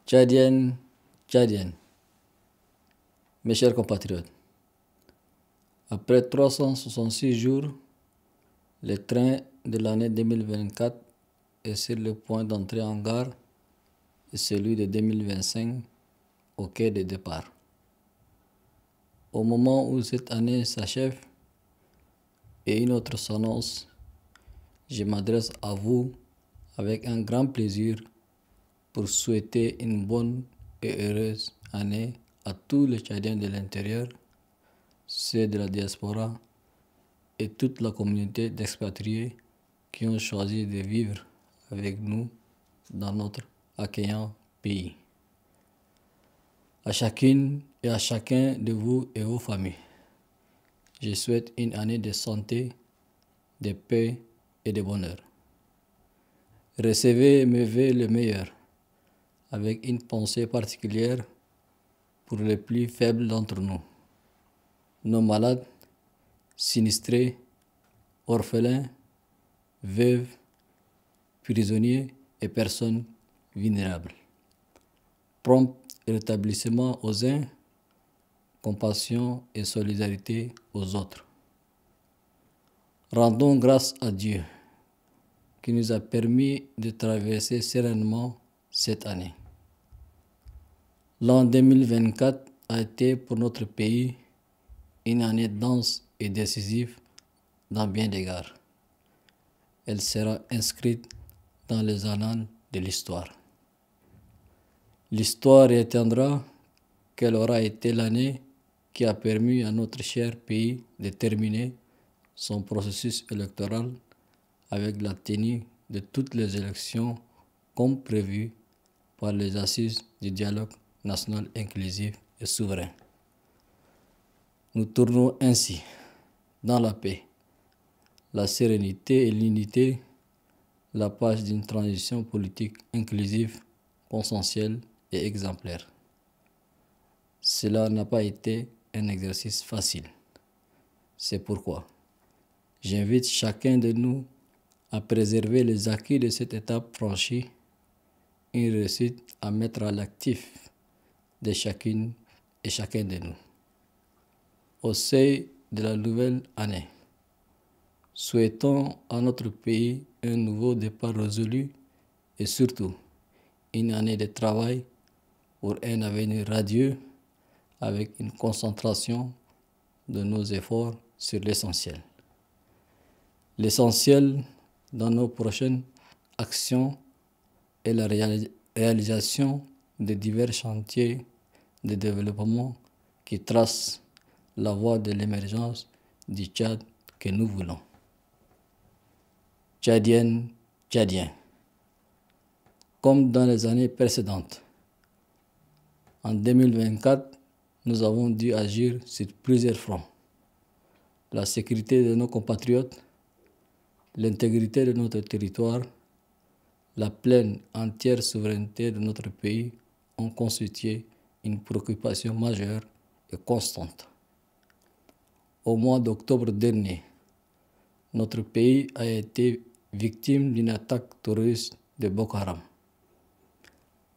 Tchadiennes, Tchadiennes, mes chers compatriotes, après 366 jours, le train de l'année 2024 est sur le point d'entrer en gare et celui de 2025 au quai de départ. Au moment où cette année s'achève et une autre s'annonce, je m'adresse à vous avec un grand plaisir pour souhaiter une bonne et heureuse année à tous les Tchadiens de l'intérieur, ceux de la diaspora et toute la communauté d'expatriés qui ont choisi de vivre avec nous dans notre accueillant pays. À chacune et à chacun de vous et vos familles, je souhaite une année de santé, de paix et de bonheur. Recevez mes vœux les meilleurs, avec une pensée particulière pour les plus faibles d'entre nous, nos malades, sinistrés, orphelins, veuves, prisonniers et personnes vulnérables. Prompt rétablissement aux uns, compassion et solidarité aux autres. Rendons grâce à Dieu qui nous a permis de traverser sereinement cette année. L'an 2024 a été pour notre pays une année dense et décisive dans bien d'égards. Elle sera inscrite dans les annales de l'histoire. L'histoire retiendra quelle aura été l'année qui a permis à notre cher pays de terminer son processus électoral avec la tenue de toutes les élections comme prévu par les assises du dialogue national inclusif et souverain. Nous tournons ainsi dans la paix, la sérénité et l'unité la page d'une transition politique inclusive, consensuelle et exemplaire. Cela n'a pas été un exercice facile. C'est pourquoi j'invite chacun de nous à préserver les acquis de cette étape franchie, une réussite à mettre à l'actif de chacune et chacun de nous. Au seuil de la nouvelle année, souhaitons à notre pays un nouveau départ résolu et surtout une année de travail pour un avenir radieux avec une concentration de nos efforts sur l'essentiel. L'essentiel dans nos prochaines actions est la réalisation de divers chantiers de développement qui tracent la voie de l'émergence du Tchad que nous voulons. Tchadiennes, Tchadiens, comme dans les années précédentes, en 2024, nous avons dû agir sur plusieurs fronts. La sécurité de nos compatriotes, l'intégrité de notre territoire, la pleine entière souveraineté de notre pays ont constitué une préoccupation majeure et constante. Au mois d'octobre dernier, notre pays a été victime d'une attaque terroriste de Boko Haram.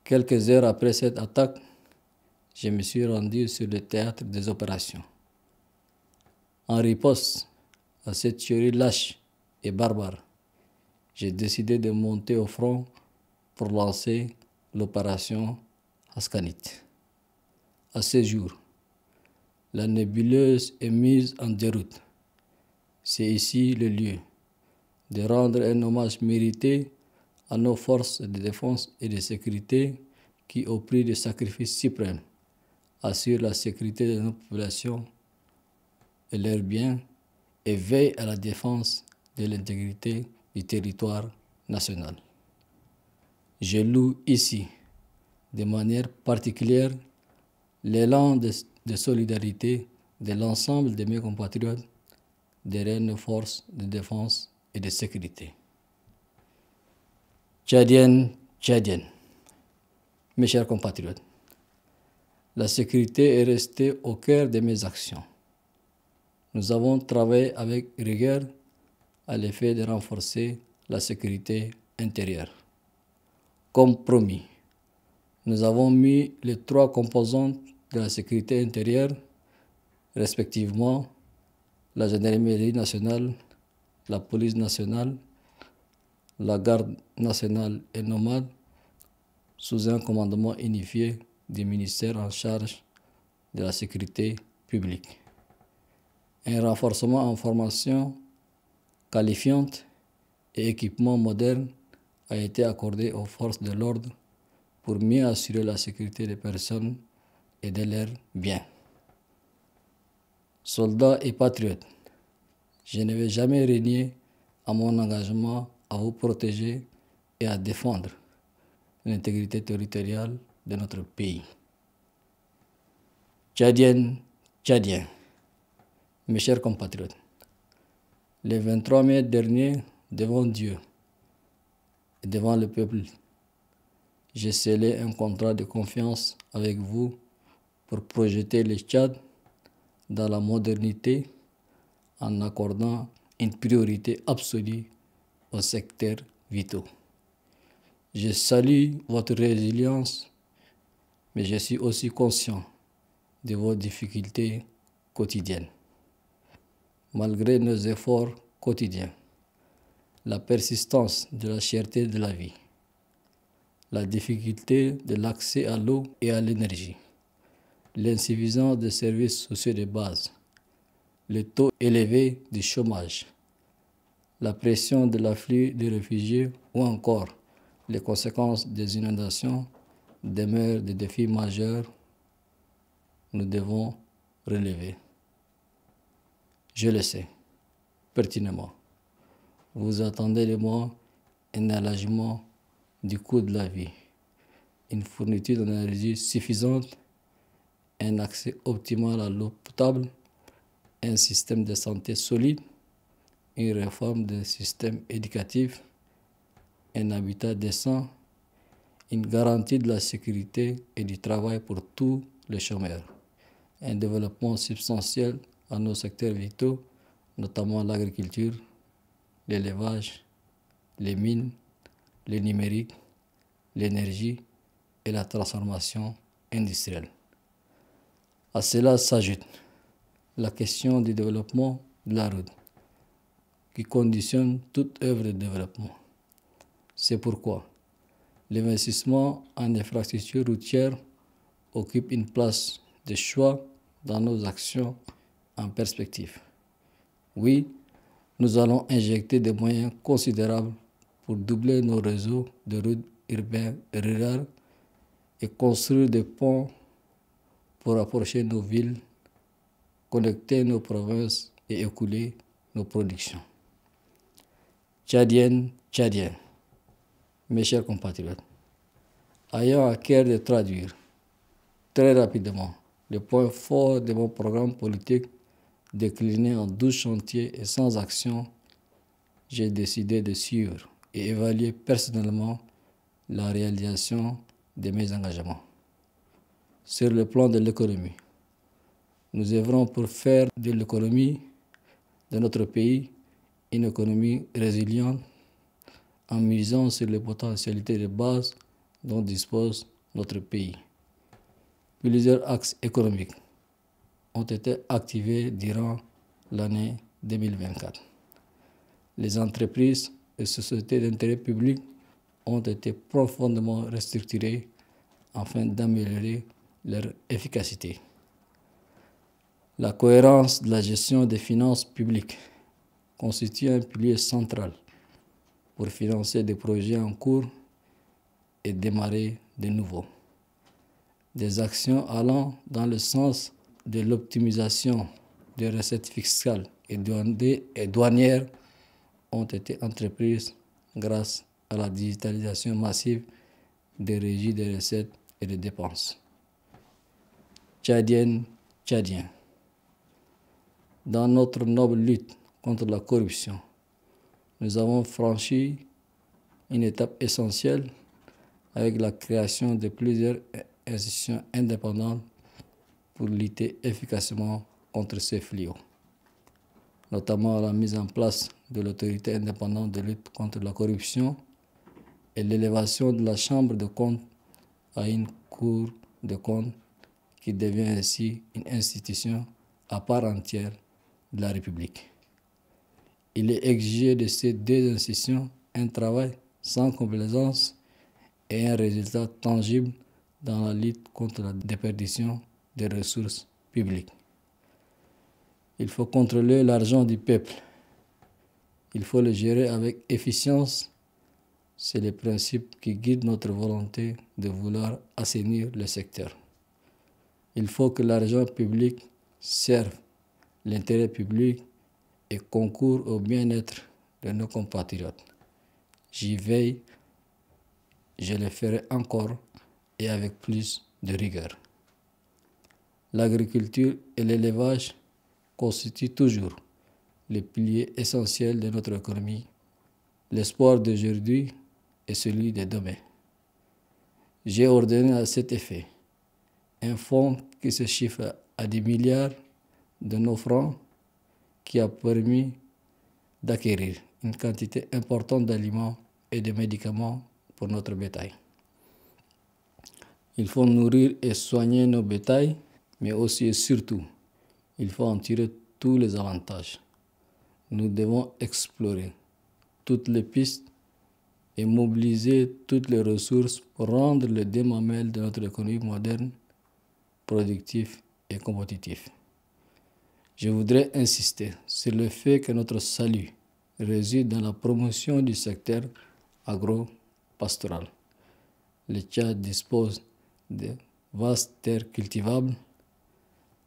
Quelques heures après cette attaque, je me suis rendu sur le théâtre des opérations. En riposte à cette tuerie lâche et barbare, j'ai décidé de monter au front pour lancer l'opération Haskanit. À ce jour, la nébuleuse est mise en déroute. C'est ici le lieu de rendre un hommage mérité à nos forces de défense et de sécurité qui, au prix de sacrifices suprêmes, assurent la sécurité de nos populations et leurs biens et veillent à la défense de l'intégrité du territoire national. Je loue ici, de manière particulière, l'élan de solidarité de l'ensemble de mes compatriotes derrière nos forces de défense et de sécurité. Tchadiennes, Tchadiennes, mes chers compatriotes, la sécurité est restée au cœur de mes actions. Nous avons travaillé avec rigueur à l'effet de renforcer la sécurité intérieure. Comme promis, Nous avons mis les 3 composantes de la sécurité intérieure, respectivement la gendarmerie nationale, la police nationale, la garde nationale et nomade, sous un commandement unifié du ministère en charge de la sécurité publique. Un renforcement en formation qualifiante et équipement moderne a été accordé aux forces de l'ordre pour mieux assurer la sécurité des personnes et de leurs biens. Soldats et patriotes, je ne vais jamais renier à mon engagement à vous protéger et à défendre l'intégrité territoriale de notre pays. Tchadiennes, Tchadiens, mes chers compatriotes, le 23 mai dernier, devant Dieu et devant le peuple, j'ai scellé un contrat de confiance avec vous pour projeter le Tchad dans la modernité en accordant une priorité absolue aux secteurs vitaux. Je salue votre résilience, mais je suis aussi conscient de vos difficultés quotidiennes. Malgré nos efforts quotidiens, la persistance de la cherté de la vie, la difficulté de l'accès à l'eau et à l'énergie, l'insuffisance des services sociaux de base, le taux élevé du chômage, la pression de l'afflux des réfugiés ou encore les conséquences des inondations demeurent des défis majeurs que nous devons relever. Je le sais pertinemment. Vous attendez de moi un allègement du coût de la vie, une fourniture d'énergie suffisante, un accès optimal à l'eau potable, un système de santé solide, une réforme du système éducatif, un habitat décent, une garantie de la sécurité et du travail pour tous les chômeurs, un développement substantiel à nos secteurs vitaux, notamment l'agriculture, l'élevage, les mines, le numérique, l'énergie et la transformation industrielle. À cela s'ajoute la question du développement de la route, qui conditionne toute œuvre de développement. C'est pourquoi l'investissement en infrastructures routières occupe une place de choix dans nos actions en perspective. Oui, nous allons injecter des moyens considérables pour doubler nos réseaux de routes urbains et rurales et construire des ponts pour rapprocher nos villes, connecter nos provinces et écouler nos productions. Tchadiennes, Tchadiens, mes chers compatriotes, ayant à cœur de traduire très rapidement les points forts de mon programme politique décliné en 12 chantiers et sans action, j'ai décidé de suivre et évaluer personnellement la réalisation de mes engagements. Sur le plan de l'économie, nous œuvrons pour faire de l'économie de notre pays une économie résiliente en misant sur les potentialités de base dont dispose notre pays. Plusieurs axes économiques ont été activés durant l'année 2024. Les entreprises et sociétés d'intérêt public ont été profondément restructurées afin d'améliorer leur efficacité. La cohérence de la gestion des finances publiques constitue un pilier central pour financer des projets en cours et démarrer de nouveaux. Des actions allant dans le sens de l'optimisation des recettes fiscales et douanières ont été entreprises grâce à la digitalisation massive des régies des recettes et des dépenses. Tchadiennes, Tchadiens, dans notre noble lutte contre la corruption, nous avons franchi une étape essentielle avec la création de plusieurs institutions indépendantes pour lutter efficacement contre ces fléaux, notamment la mise en place de l'autorité indépendante de lutte contre la corruption et l'élévation de la Chambre de comptes à une Cour de comptes qui devient ainsi une institution à part entière de la République. Il est exigé de ces deux institutions un travail sans complaisance et un résultat tangible dans la lutte contre la déperdition des ressources publiques. Il faut contrôler l'argent du peuple. Il faut le gérer avec efficience. C'est le principe qui guide notre volonté de vouloir assainir le secteur. Il faut que l'argent public serve l'intérêt public et concourt au bien-être de nos compatriotes. J'y veille, je le ferai encore et avec plus de rigueur. L'agriculture et l'élevage constituent toujours les piliers essentiels de notre économie. L'espoir d'aujourd'hui est celui de demain. J'ai ordonné à cet effet un fonds qui se chiffre à des milliards de nos francs qui a permis d'acquérir une quantité importante d'aliments et de médicaments pour notre bétail. Il faut nourrir et soigner nos bétails, mais aussi et surtout, il faut en tirer tous les avantages. Nous devons explorer toutes les pistes et mobiliser toutes les ressources pour rendre le démamel de notre économie moderne, productif et compétitif. Je voudrais insister sur le fait que notre salut réside dans la promotion du secteur agro-pastoral. Le Tchad dispose de vastes terres cultivables.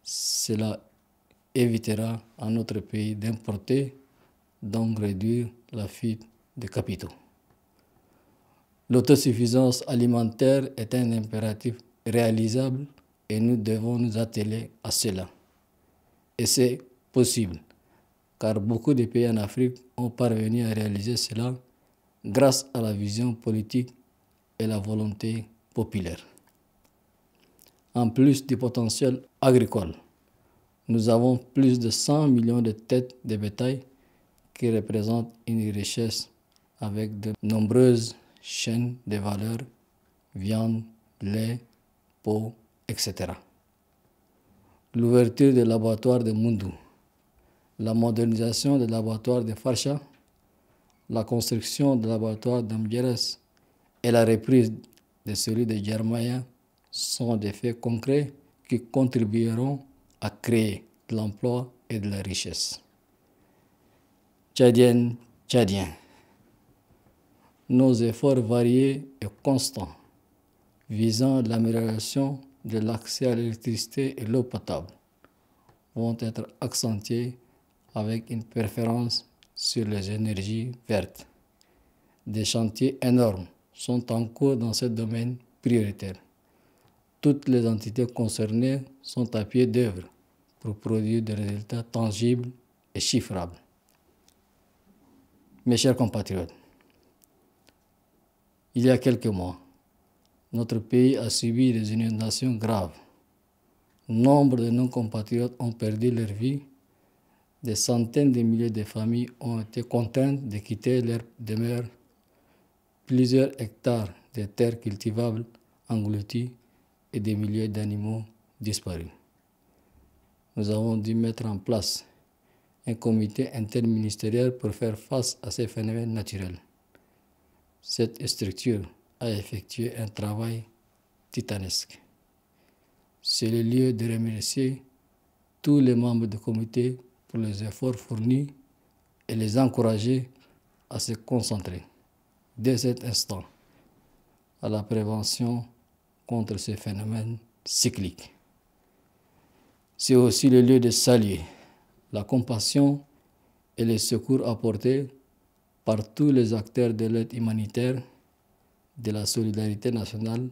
Cela évitera à notre pays d'importer, donc réduire la fuite de capitaux. L'autosuffisance alimentaire est un impératif réalisable et nous devons nous atteler à cela. Et c'est possible, car beaucoup de pays en Afrique ont parvenu à réaliser cela grâce à la vision politique et la volonté populaire. En plus du potentiel agricole, nous avons plus de 100 millions de têtes de bétail qui représentent une richesse avec de nombreuses chaînes de valeur, viande, lait, peau, etc. L'ouverture des laboratoires de Moundou, la modernisation des laboratoires de Farsha, la construction des laboratoires d'Ambieres et la reprise de celui de Djermaya sont des faits concrets qui contribueront à créer de l'emploi et de la richesse. Tchadiennes, Tchadiens, nos efforts variés et constants visant l'amélioration de l'accès à l'électricité et l'eau potable vont être accentués avec une préférence sur les énergies vertes. Des chantiers énormes sont en cours dans ce domaine prioritaire. Toutes les entités concernées sont à pied d'œuvre pour produire des résultats tangibles et chiffrables. Mes chers compatriotes, il y a quelques mois, notre pays a subi des inondations graves. Nombre de nos compatriotes ont perdu leur vie. Des centaines de milliers de familles ont été contraintes de quitter leur demeure. Plusieurs hectares de terres cultivables engloutis et des milliers d'animaux disparus. Nous avons dû mettre en place un comité interministériel pour faire face à ces phénomènes naturels. Cette structure a effectué un travail titanesque. C'est le lieu de remercier tous les membres du comité pour les efforts fournis et les encourager à se concentrer dès cet instant à la prévention contre ces phénomènes cycliques. C'est aussi le lieu de saluer la compassion et les secours apportés par tous les acteurs de l'aide humanitaire, de la solidarité nationale,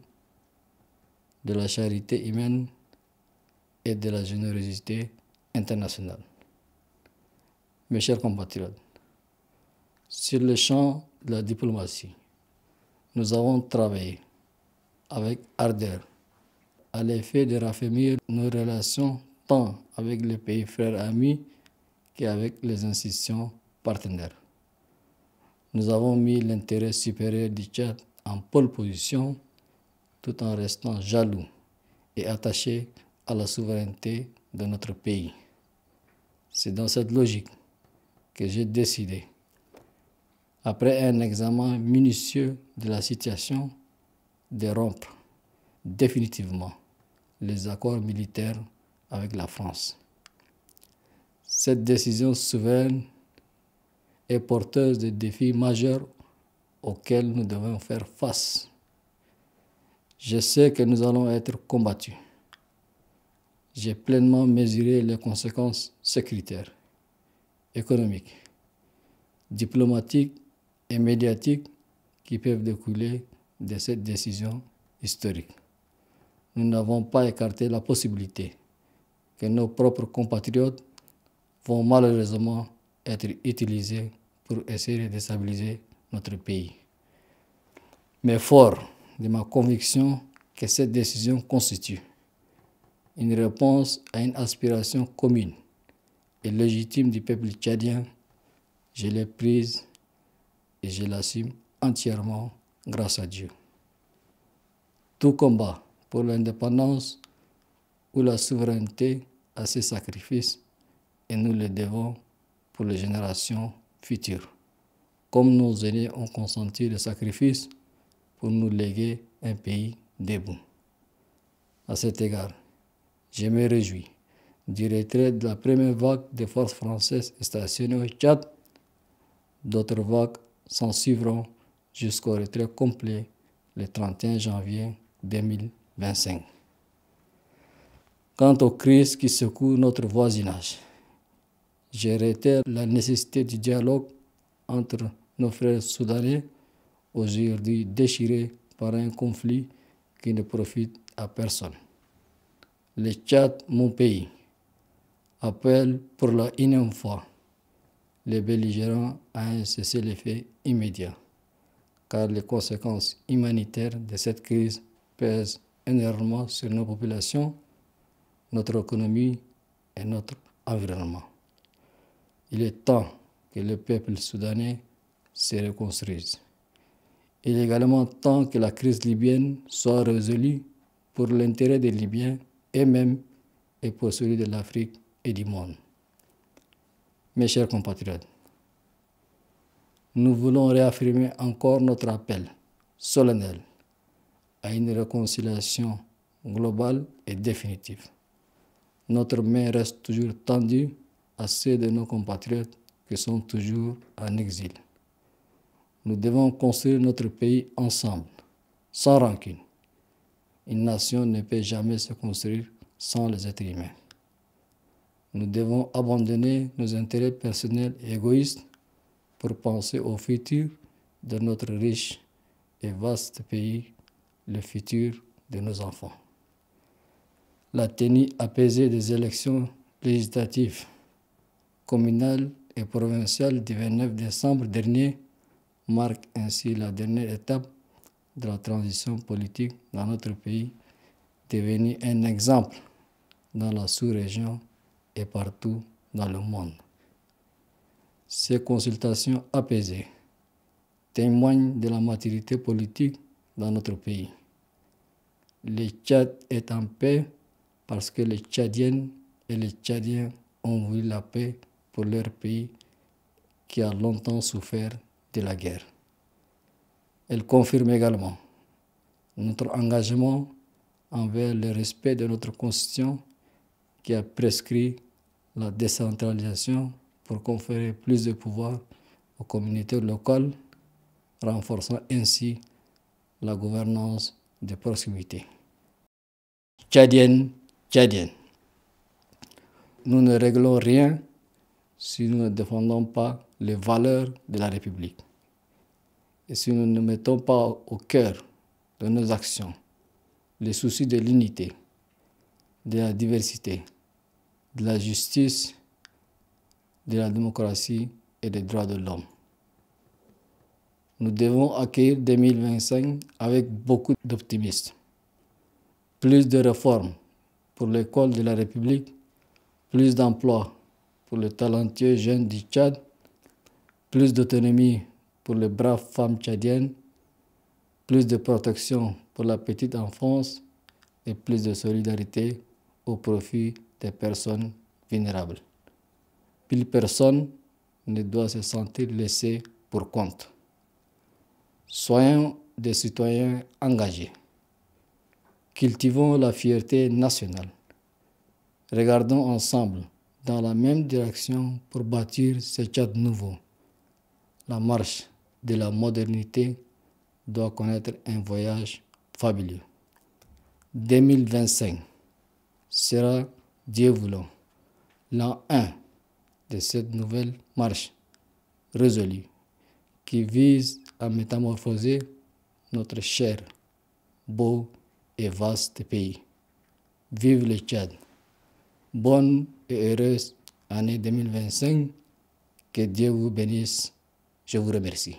de la charité humaine et de la générosité internationale. Mes chers compatriotes, sur le champ de la diplomatie, nous avons travaillé avec ardeur à l'effet de raffermir nos relations tant avec les pays frères amis qu'avec les institutions partenaires. Nous avons mis l'intérêt supérieur du Tchad en pole position tout en restant jaloux et attachés à la souveraineté de notre pays. C'est dans cette logique que j'ai décidé, après un examen minutieux de la situation, de rompre définitivement les accords militaires avec la France. Cette décision souveraine est porteuse de défis majeurs auxquels nous devons faire face. Je sais que nous allons être combattus. J'ai pleinement mesuré les conséquences sécuritaires, économiques, diplomatiques et médiatiques qui peuvent découler de cette décision historique. Nous n'avons pas écarté la possibilité que nos propres compatriotes vont malheureusement être utilisés pour essayer de déstabiliser notre pays. Mais fort de ma conviction que cette décision constitue une réponse à une aspiration commune et légitime du peuple tchadien, je l'ai prise et je l'assume entièrement grâce à Dieu. Tout combat pour l'indépendance ou la souveraineté a ses sacrifices et nous les devons pour les générations futures. Comme nos aînés ont consenti le sacrifice pour nous léguer un pays debout. À cet égard, je me réjouis du retrait de la première vague des forces françaises stationnées au Tchad. D'autres vagues s'en suivront jusqu'au retrait complet le 31 janvier 2025. Quant aux crises qui secouent notre voisinage, je réitère la nécessité du dialogue entre nos frères soudanais, aujourd'hui déchirés par un conflit qui ne profite à personne. Le Tchad, mon pays, appelle pour la énième fois les belligérants à un cessez-le-feu immédiat, car les conséquences humanitaires de cette crise pèsent énormément sur nos populations, notre économie et notre environnement. Il est temps que le peuple soudanais se reconstruise. Il est également temps que la crise libyenne soit résolue pour l'intérêt des Libyens eux-mêmes et pour celui de l'Afrique et du monde. Mes chers compatriotes, nous voulons réaffirmer encore notre appel solennel à une réconciliation globale et définitive. Notre main reste toujours tendue à ceux de nos compatriotes qui sont toujours en exil. Nous devons construire notre pays ensemble, sans rancune. Une nation ne peut jamais se construire sans les êtres humains. Nous devons abandonner nos intérêts personnels et égoïstes pour penser au futur de notre riche et vaste pays, le futur de nos enfants. La tenue apaisée des élections législatives, communales et provinciales du 29 décembre dernier marque ainsi la dernière étape de la transition politique dans notre pays, devenu un exemple dans la sous-région et partout dans le monde. Ces consultations apaisées témoignent de la maturité politique dans notre pays. Le Tchad est en paix parce que les Tchadiennes et les Tchadiens ont voulu la paix pour leur pays qui a longtemps souffert de la guerre. Elle confirme également notre engagement envers le respect de notre Constitution qui a prescrit la décentralisation pour conférer plus de pouvoir aux communautés locales, renforçant ainsi la gouvernance de proximité. Tchadiennes, Tchadiennes, nous ne réglons rien si nous ne défendons pas les valeurs de la République. Et si nous ne mettons pas au cœur de nos actions les soucis de l'unité, de la diversité, de la justice, de la démocratie et des droits de l'homme. Nous devons accueillir 2025 avec beaucoup d'optimisme. Plus de réformes pour l'école de la République, plus d'emplois pour les talentueux jeunes du Tchad, plus d'autonomie pour les braves femmes tchadiennes, plus de protection pour la petite enfance et plus de solidarité au profit des personnes vulnérables. Plus personne ne doit se sentir laissé pour compte. Soyons des citoyens engagés. Cultivons la fierté nationale. Regardons ensemble dans la même direction pour bâtir ce Tchad nouveau. La marche de la modernité doit connaître un voyage fabuleux. 2025 sera, Dieu voulant, l'an 1 de cette nouvelle marche résolue qui vise à métamorphoser notre cher, beau et vaste pays. Vive le Tchad! Bonne et heureuse année 2025. Que Dieu vous bénisse. Je vous remercie.